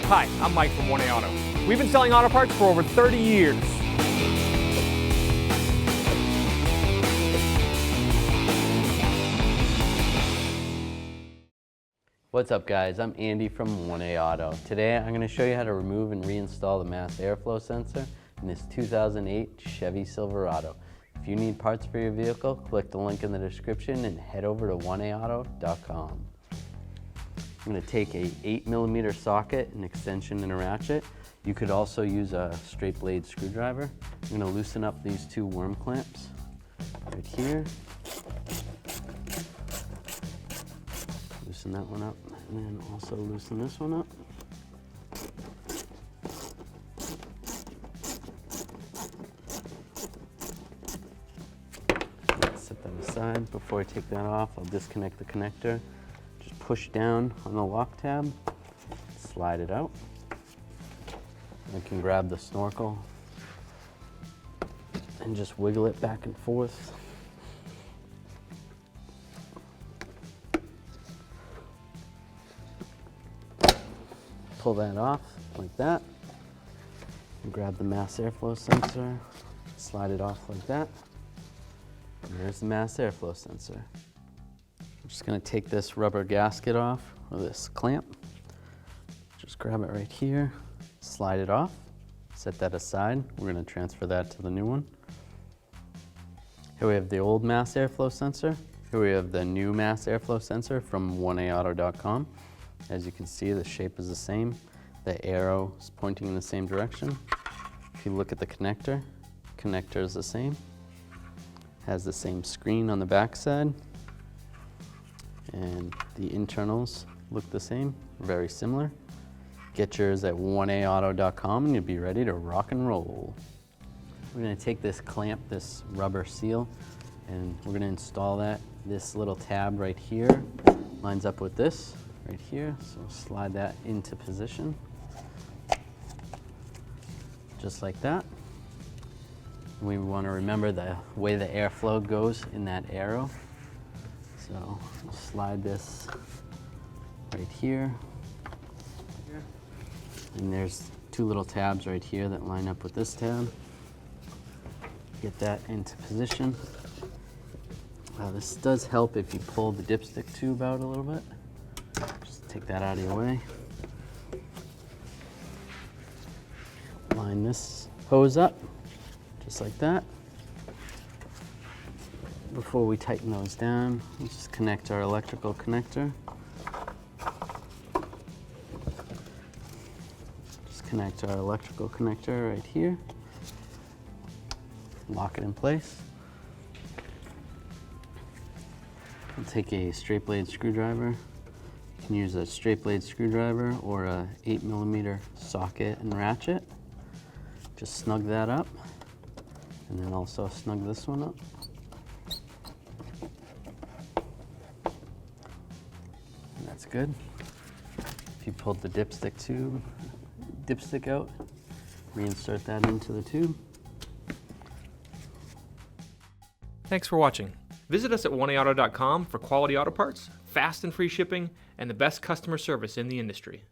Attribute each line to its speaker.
Speaker 1: Hi, I'm Mike from 1A Auto. We've been selling auto parts for over 30 years.
Speaker 2: What's up guys, I'm Andy from 1A Auto. Today I'm going to show you how to remove and reinstall the mass airflow sensor in this 2008 Chevy Silverado. If you need parts for your vehicle, click the link in the description and head over to 1AAuto.com. I'm going to take a 8mm socket, an extension and a ratchet. You could also use a straight blade screwdriver. I'm going to loosen up these two worm clamps right here. Loosen that one up, and then also loosen this one up. Set that aside. Before I take that off, I'll disconnect the connector. Just push down on the lock tab, slide it out. I can grab the snorkel and just wiggle it back and forth. Pull that off like that, and grab the mass airflow sensor, slide it off like that, and there's the mass airflow sensor. I'm just going to take this rubber gasket off, or this clamp, just grab it right here, slide it off, set that aside. We're going to transfer that to the new one. Here we have the old mass airflow sensor. Here we have the new mass airflow sensor from 1AAuto.com. As you can see, the shape is the same. The arrow is pointing in the same direction. If you look at the connector is the same. Has the same screen on the back side. And the internals look the same, very similar. Get yours at 1AAuto.com and you'll be ready to rock and roll. We're going to take this clamp, this rubber seal, and we're going to install that. This little tab right here lines up with this right here, so slide that into position, just like that. We want to remember the way the airflow goes in that arrow, so we'll slide this right here, and there's two little tabs right here that line up with this tab. Get that into position. This does help if you pull the dipstick tube out a little bit. Just take that out of your way. Line this hose up, just like that. Before we tighten those down, let's just connect our electrical connector. Just connect our electrical connector right here. Lock it in place. I'll take a straight blade screwdriver. You can use a straight blade screwdriver or a 8mm socket and ratchet. Just snug that up, and then also snug this one up. And that's good. If you pulled the dipstick out, reinsert that into the tube.
Speaker 1: Thanks for watching. Visit us at 1AAuto.com for quality auto parts, fast and free shipping, and the best customer service in the industry.